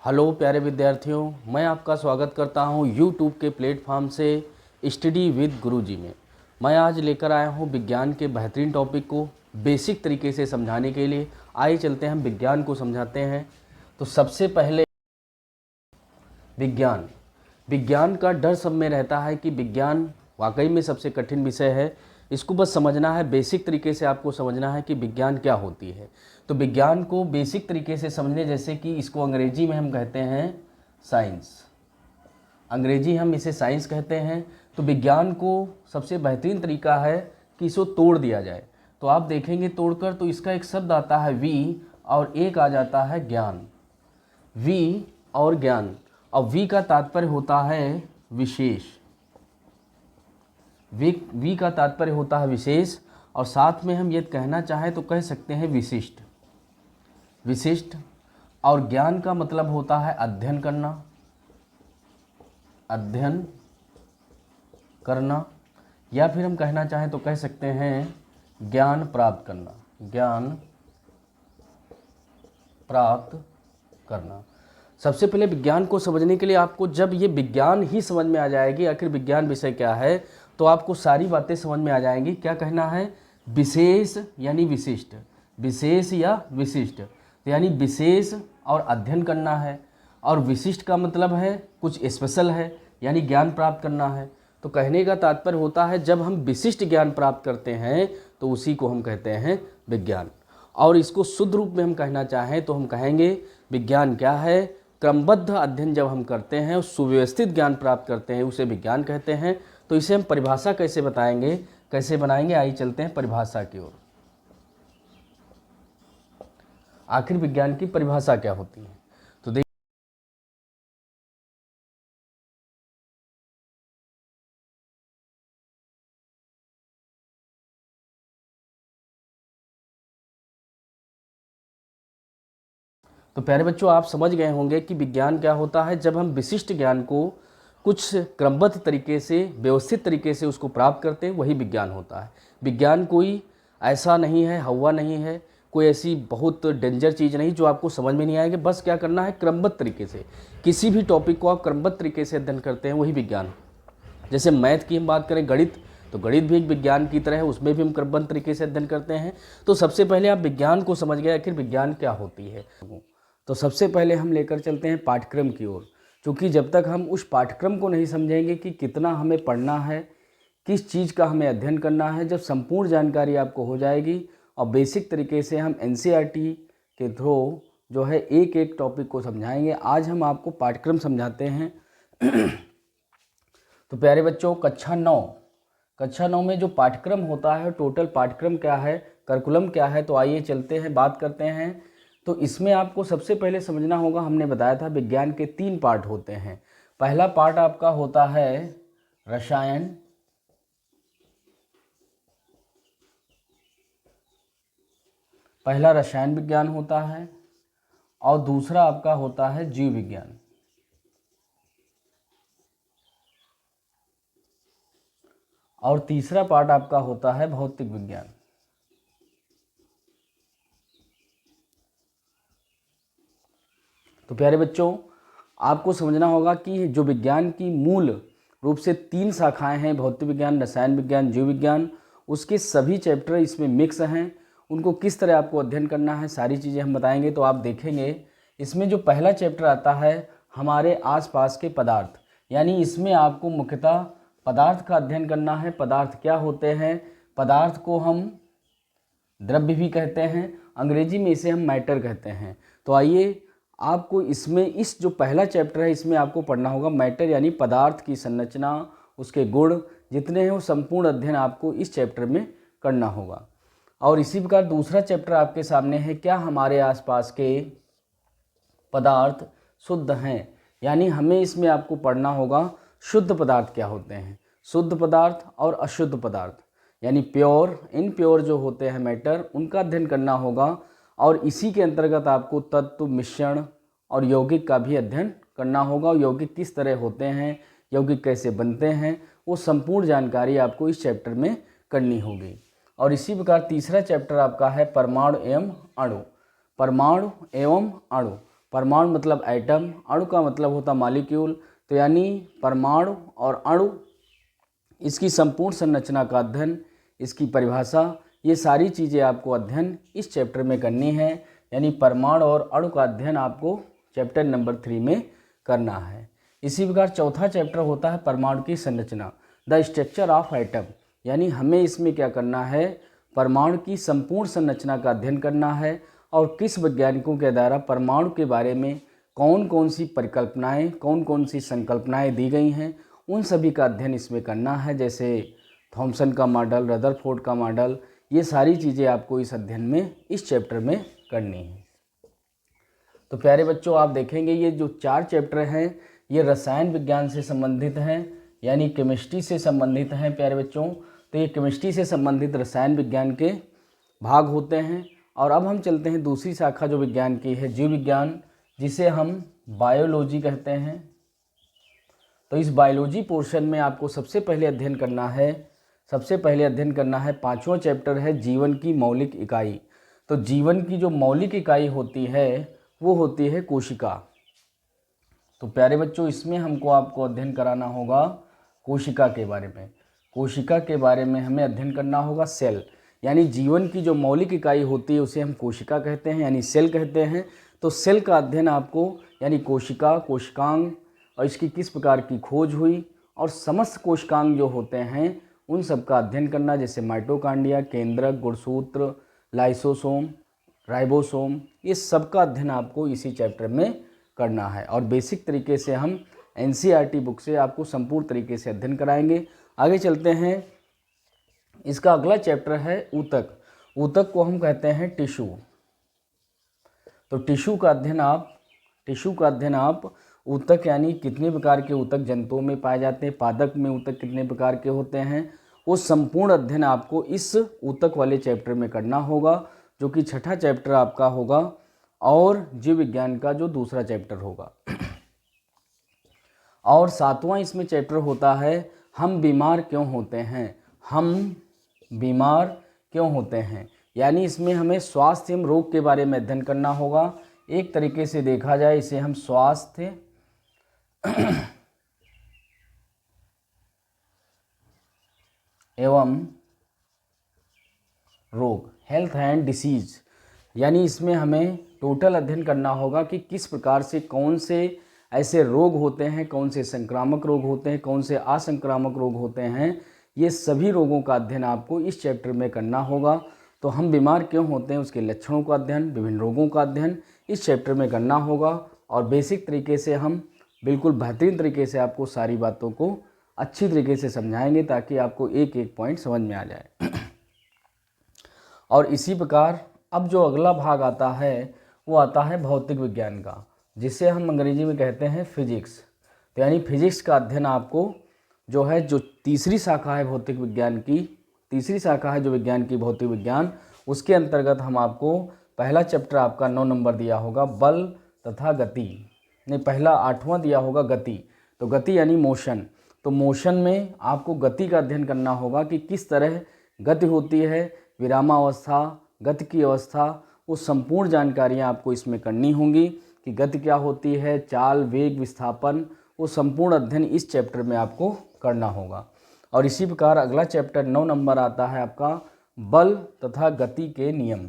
Hello प्यारे विद्यार्थियों, मैं आपका स्वागत करता हूं यूट्यूब के प्लेटफॉर्म से स्टडी विद गुरुजी में। मैं आज लेकर आया हूं विज्ञान के बेहतरीन टॉपिक को बेसिक तरीके से समझाने के लिए। आइए चलते हैं, हम विज्ञान को समझाते हैं। तो सबसे पहले विज्ञान विज्ञान का डर सब में रहता है कि विज्ञान वाकई में सबसे कठिन विषय है। इसको बस समझना है, बेसिक तरीके से आपको समझना है कि विज्ञान क्या होती है। तो विज्ञान को बेसिक तरीके से समझने, जैसे कि इसको अंग्रेजी में हम कहते हैं साइंस, अंग्रेजी हम इसे साइंस कहते हैं। तो विज्ञान को सबसे बेहतरीन तरीका है कि इसको तोड़ दिया जाए। तो आप देखेंगे तोड़कर, तो इसका एक शब्द आता है वी और एक आ जाता है ज्ञान। वी और ज्ञान, और वी का तात्पर्य होता है विशेष। वी का तात्पर्य होता है विशेष, और साथ में हम ये कहना चाहें तो कह सकते हैं विशिष्ट। विशिष्ट और ज्ञान का मतलब होता है अध्ययन करना, अध्ययन करना, या फिर हम कहना चाहें तो कह सकते हैं ज्ञान प्राप्त करना, ज्ञान प्राप्त करना। सबसे पहले विज्ञान को समझने के लिए आपको, जब ये विज्ञान ही समझ में आ जाएगी आखिर विज्ञान विषय क्या है, तो आपको सारी बातें समझ में आ जाएंगी। क्या कहना है? विशेष यानी विशिष्ट, विशेष या विशिष्ट, यानी विशेष और अध्ययन करना है, और विशिष्ट का मतलब है कुछ स्पेशल है, यानी ज्ञान प्राप्त करना है। तो कहने का तात्पर्य होता है जब हम विशिष्ट ज्ञान प्राप्त करते हैं तो उसी को हम कहते हैं विज्ञान। और इसको शुद्ध रूप में हम कहना चाहें तो हम कहेंगे विज्ञान क्या है? क्रमबद्ध अध्ययन जब हम करते हैं, सुव्यवस्थित ज्ञान प्राप्त करते हैं, उसे विज्ञान कहते हैं। तो इसे हम परिभाषा कैसे बताएंगे, कैसे बनाएंगे? आइए चलते हैं परिभाषा की ओर। आखिर विज्ञान की परिभाषा क्या होती है? तो देखिए, तो प्यारे बच्चों, आप समझ गए होंगे कि विज्ञान क्या होता है। जब हम विशिष्ट ज्ञान को कुछ क्रमबद्ध तरीके से, व्यवस्थित तरीके से उसको प्राप्त करते हैं, वही विज्ञान होता है। विज्ञान कोई ऐसा नहीं है, हवा नहीं है, कोई ऐसी बहुत डेंजर चीज़ नहीं जो आपको समझ में नहीं आएगी। बस क्या करना है, क्रमबद्ध तरीके से किसी भी टॉपिक को आप क्रमबद्ध तरीके से अध्ययन करते हैं, वही विज्ञान। जैसे मैथ की हम बात करें, गणित, तो गणित भी एक विज्ञान की तरह है, उसमें भी हम क्रमबद्ध तरीके से अध्ययन करते हैं। तो सबसे पहले आप विज्ञान को समझ गए, आखिर विज्ञान क्या होती है। तो सबसे पहले हम लेकर चलते हैं पाठ्यक्रम की ओर, क्योंकि जब तक हम उस पाठ्यक्रम को नहीं समझेंगे कि कितना हमें पढ़ना है, किस चीज़ का हमें अध्ययन करना है, जब संपूर्ण जानकारी आपको हो जाएगी और बेसिक तरीके से हम एनसीईआरटी के थ्रू जो है एक एक टॉपिक को समझाएंगे। आज हम आपको पाठ्यक्रम समझाते हैं। तो प्यारे बच्चों, कक्षा 9 में जो पाठ्यक्रम होता है, टोटल पाठ्यक्रम क्या है, करिकुलम क्या है, तो आइए चलते हैं, बात करते हैं। तो इसमें आपको सबसे पहले समझना होगा, हमने बताया था विज्ञान के 3 पार्ट होते हैं। पहला पार्ट आपका होता है रसायन, पहला रसायन विज्ञान होता है, और दूसरा आपका होता है जीव विज्ञान, और तीसरा पार्ट आपका होता है भौतिक विज्ञान। तो प्यारे बच्चों, आपको समझना होगा कि जो विज्ञान की मूल रूप से 3 शाखाएं हैं, भौतिक विज्ञान, रसायन विज्ञान, जीव विज्ञान, उसके सभी चैप्टर इसमें मिक्स हैं। उनको किस तरह आपको अध्ययन करना है, सारी चीज़ें हम बताएंगे। तो आप देखेंगे इसमें जो पहला चैप्टर आता है हमारे आसपास के पदार्थ, यानी इसमें आपको मुख्यतः पदार्थ का अध्ययन करना है। पदार्थ क्या होते हैं? पदार्थ को हम द्रव्य भी कहते हैं, अंग्रेजी में इसे हम मैटर कहते हैं। तो आइए, आपको इसमें इस जो पहला चैप्टर है इसमें आपको पढ़ना होगा मैटर, यानी पदार्थ की संरचना, उसके गुण जितने हैं वो संपूर्ण अध्ययन आपको इस चैप्टर में करना होगा। और इसी प्रकार दूसरा चैप्टर आपके सामने है, क्या हमारे आसपास के पदार्थ शुद्ध हैं, यानी हमें इसमें आपको पढ़ना होगा शुद्ध पदार्थ क्या होते हैं, शुद्ध पदार्थ और अशुद्ध पदार्थ, यानी प्योर, इनप्योर जो होते हैं मैटर, उनका अध्ययन करना होगा। और इसी के अंतर्गत आपको तत्व, मिश्रण और यौगिक का भी अध्ययन करना होगा। और यौगिक किस तरह होते हैं, यौगिक कैसे बनते हैं, वो संपूर्ण जानकारी आपको इस चैप्टर में करनी होगी। और इसी प्रकार तीसरा चैप्टर आपका है परमाणु एवं अणु। परमाणु एवं अणु, परमाणु मतलब एटम, अणु का मतलब होता मॉलिक्यूल। तो यानी परमाणु और अणु, इसकी संपूर्ण संरचना का अध्ययन, इसकी परिभाषा, ये सारी चीज़ें आपको अध्ययन इस चैप्टर में करनी है। यानी परमाणु और अणु का अध्ययन आपको चैप्टर नंबर 3 में करना है। इसी प्रकार चौथा चैप्टर होता है परमाणु की संरचना, द स्ट्रक्चर ऑफ एटम। यानी हमें इसमें क्या करना है, परमाणु की संपूर्ण संरचना का अध्ययन करना है और किस वैज्ञानिकों के द्वारा परमाणु के बारे में कौन कौन सी परिकल्पनाएं, कौन कौन सी संकल्पनाएं दी गई हैं, उन सभी का अध्ययन इसमें करना है। जैसे थॉमसन का मॉडल, रदरफोर्ड का मॉडल, ये सारी चीज़ें आपको इस अध्ययन में, इस चैप्टर में करनी है। तो प्यारे बच्चों, आप देखेंगे ये जो 4 चैप्टर हैं ये रसायन विज्ञान से संबंधित हैं, यानी केमिस्ट्री से संबंधित हैं प्यारे बच्चों। तो ये केमिस्ट्री से संबंधित रसायन विज्ञान के भाग होते हैं। और अब हम चलते हैं दूसरी शाखा जो विज्ञान की है, जीव विज्ञान, जिसे हम बायोलॉजी कहते हैं। तो इस बायोलॉजी पोर्शन में आपको सबसे पहले अध्ययन करना है 5वां चैप्टर है जीवन की मौलिक इकाई। तो जीवन की जो मौलिक इकाई होती है वो होती है कोशिका। तो प्यारे बच्चों, इसमें हमको आपको अध्ययन कराना होगा कोशिका के बारे में। कोशिका के बारे में हमें अध्ययन करना होगा सेल। यानी जीवन की जो मौलिक इकाई होती है उसे हम कोशिका कहते हैं, यानी सेल कहते हैं। तो सेल का अध्ययन आपको, यानी कोशिका, कोशिकांग और इसकी किस प्रकार की खोज हुई और समस्त कोशिकांग जो होते हैं उन सब का अध्ययन करना, जैसे माइटोकांड्रिया, केंद्रक, गुणसूत्र, लाइसोसोम, राइबोसोम, ये सब का अध्ययन आपको इसी चैप्टर में करना है। और बेसिक तरीके से हम एनसीईआरटी बुक से आपको संपूर्ण तरीके से अध्ययन कराएंगे। आगे चलते हैं, इसका अगला चैप्टर है ऊतक। ऊतक को हम कहते हैं टिश्यू। तो टिश्यू का अध्ययन आप ऊतक, यानी कितने प्रकार के ऊतक जंतुओं में पाए जाते हैं, पादप में ऊतक कितने प्रकार के होते हैं, वो संपूर्ण अध्ययन आपको इस ऊतक वाले चैप्टर में करना होगा, जो कि 6ठा चैप्टर आपका होगा और जीव विज्ञान का जो दूसरा चैप्टर होगा। और 7वां इसमें चैप्टर होता है हम बीमार क्यों होते हैं। यानी इसमें हमें स्वास्थ्य एवं रोग के बारे में अध्ययन करना होगा। एक तरीके से देखा जाए इसे हम स्वास्थ्य एवं रोग, हेल्थ एंड डिसीज, यानी इसमें हमें टोटल अध्ययन करना होगा कि किस प्रकार से कौन से ऐसे रोग होते हैं, कौन से संक्रामक रोग होते हैं, कौन से असंक्रामक रोग होते हैं। ये सभी रोगों का अध्ययन आपको इस चैप्टर में करना होगा। तो हम बीमार क्यों होते हैं उसके लक्षणों का अध्ययन, विभिन्न रोगों का अध्ययन इस चैप्टर में करना होगा। और बेसिक तरीके से हम बिल्कुल बेहतरीन तरीके से आपको सारी बातों को अच्छी तरीके से समझाएंगे ताकि आपको एक एक पॉइंट समझ में आ जाए। और इसी प्रकार अब जो अगला भाग आता है वो आता है भौतिक विज्ञान का, जिसे हम अंग्रेजी में कहते हैं फिजिक्स। तो यानी फिजिक्स का अध्ययन आपको जो है, जो तीसरी शाखा है भौतिक विज्ञान की, तीसरी शाखा है जो विज्ञान की भौतिक विज्ञान, उसके अंतर्गत हम आपको पहला चैप्टर आपका 9 नंबर दिया होगा बल तथा गति, नहीं पहला 8वां दिया होगा गति। तो गति यानी मोशन। तो मोशन में आपको गति का अध्ययन करना होगा कि किस तरह गति होती है, विरामावस्था, गति की अवस्था, वो संपूर्ण जानकारियाँ आपको इसमें करनी होंगी कि गति क्या होती है, चाल, वेग, विस्थापन, वो संपूर्ण अध्ययन इस चैप्टर में आपको करना होगा। और इसी प्रकार अगला चैप्टर 9 नंबर आता है आपका बल तथा गति के नियम।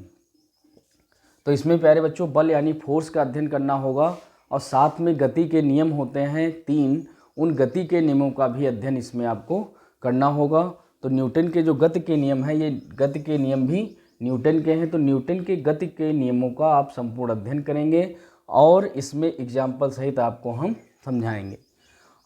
तो इसमें प्यारे बच्चों बल यानी फोर्स का अध्ययन करना होगा और साथ में गति के नियम होते हैं 3, उन गति के नियमों का भी अध्ययन इसमें आपको करना होगा। तो न्यूटन के जो गति के नियम हैं, ये गति के नियम भी न्यूटन के हैं। तो न्यूटन के गति के नियमों का आप संपूर्ण अध्ययन करेंगे और इसमें एग्जाम्पल सहित आपको हम समझाएंगे।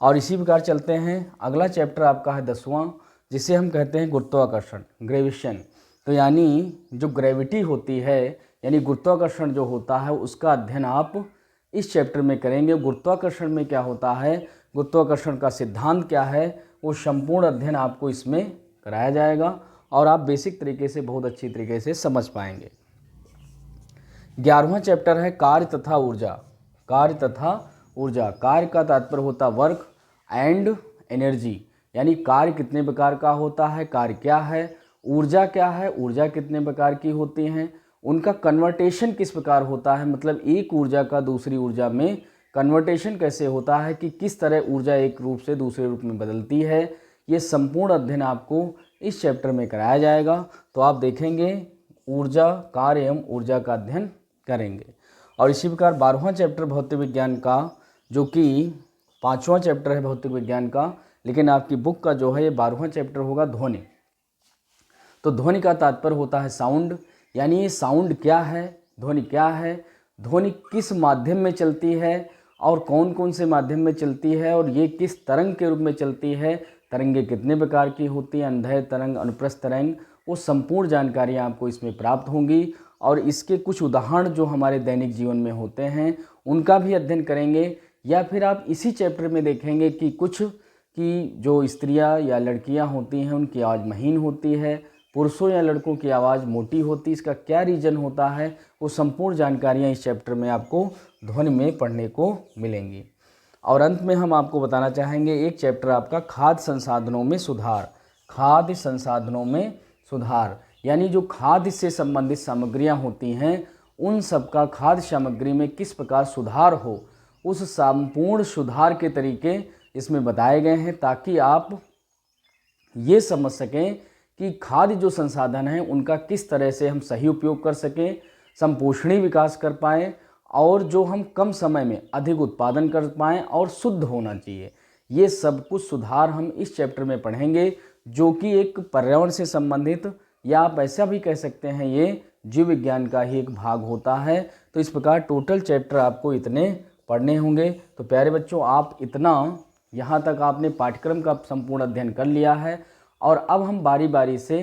और इसी प्रकार चलते हैं, अगला चैप्टर आपका है 10वां, जिसे हम कहते हैं गुरुत्वाकर्षण, ग्रेविशन। तो यानी जो ग्रेविटी होती है, यानी गुरुत्वाकर्षण जो होता है, उसका अध्ययन आप इस चैप्टर में करेंगे। गुरुत्वाकर्षण में क्या होता है, गुरुत्वाकर्षण का सिद्धांत क्या है, वो संपूर्ण अध्ययन आपको इसमें कराया जाएगा और आप बेसिक तरीके से बहुत अच्छी तरीके से समझ पाएंगे। 11वां चैप्टर है कार्य तथा ऊर्जा। कार्य तथा ऊर्जा, कार्य का तात्पर्य होता वर्क एंड एनर्जी, यानी कार्य कितने प्रकार का होता है, कार्य क्या है, ऊर्जा क्या है, ऊर्जा कितने प्रकार की होती हैं, उनका कन्वर्टेशन किस प्रकार होता है, मतलब एक ऊर्जा का दूसरी ऊर्जा में कन्वर्टेशन कैसे होता है, कि किस तरह ऊर्जा एक रूप से दूसरे रूप में बदलती है, ये संपूर्ण अध्ययन आपको इस चैप्टर में कराया जाएगा। तो आप देखेंगे ऊर्जा कार्य एवं ऊर्जा का अध्ययन करेंगे। और इसी प्रकार 12वां चैप्टर भौतिक विज्ञान का, जो कि 5वां चैप्टर है भौतिक विज्ञान का, लेकिन आपकी बुक का जो है ये 12वां चैप्टर होगा ध्वनि। तो ध्वनि का तात्पर्य होता है साउंड, यानी ये साउंड क्या है, ध्वनि क्या है, ध्वनि किस माध्यम में चलती है और कौन कौन से माध्यम में चलती है, और ये किस तरंग के रूप में चलती है, तरंगे कितने प्रकार की होती हैं, अंधेर तरंग, अनुप्रस्थ तरंग, वो संपूर्ण जानकारियाँ आपको इसमें प्राप्त होंगी। और इसके कुछ उदाहरण जो हमारे दैनिक जीवन में होते हैं उनका भी अध्ययन करेंगे। या फिर आप इसी चैप्टर में देखेंगे कि कुछ की जो स्त्रियां या लड़कियां होती हैं उनकी आवाज़ महीन होती है, पुरुषों या लड़कों की आवाज़ मोटी होती है, इसका क्या रीज़न होता है, वो संपूर्ण जानकारियाँ इस चैप्टर में आपको ध्वनि में पढ़ने को मिलेंगी। और अंत में हम आपको बताना चाहेंगे एक चैप्टर आपका खाद्य संसाधनों में सुधार। खाद्य संसाधनों में सुधार यानी जो खाद्य से संबंधित सामग्रियां होती हैं उन सब का खाद्य सामग्री में किस प्रकार सुधार हो, उस संपूर्ण सुधार के तरीके इसमें बताए गए हैं, ताकि आप ये समझ सकें कि खाद्य जो संसाधन हैं उनका किस तरह से हम सही उपयोग कर सकें, संपोषणी विकास कर पाएँ, और जो हम कम समय में अधिक उत्पादन कर पाएँ और शुद्ध होना चाहिए। ये सब कुछ सुधार हम इस चैप्टर में पढ़ेंगे, जो कि एक पर्यावरण से संबंधित, या आप ऐसा भी कह सकते हैं ये जीव विज्ञान का ही एक भाग होता है। तो इस प्रकार टोटल चैप्टर आपको इतने पढ़ने होंगे। तो प्यारे बच्चों, आप इतना यहाँ तक आपने पाठ्यक्रम का संपूर्ण अध्ययन कर लिया है, और अब हम बारी बारी से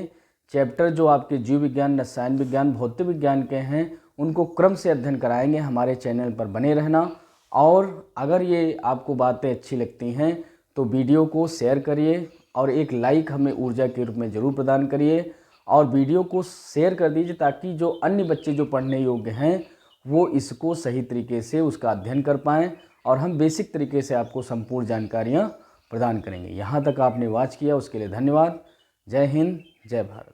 चैप्टर जो आपके जीव विज्ञान, रसायन विज्ञान, भौतिक विज्ञान के हैं उनको क्रम से अध्ययन कराएंगे। हमारे चैनल पर बने रहना, और अगर ये आपको बातें अच्छी लगती हैं तो वीडियो को शेयर करिए और एक लाइक हमें ऊर्जा के रूप में ज़रूर प्रदान करिए, और वीडियो को शेयर कर दीजिए ताकि जो अन्य बच्चे जो पढ़ने योग्य हैं वो इसको सही तरीके से उसका अध्ययन कर पाएँ, और हम बेसिक तरीके से आपको संपूर्ण जानकारियाँ प्रदान करेंगे। यहाँ तक आपने वॉच किया उसके लिए धन्यवाद। जय हिंद, जय भारत।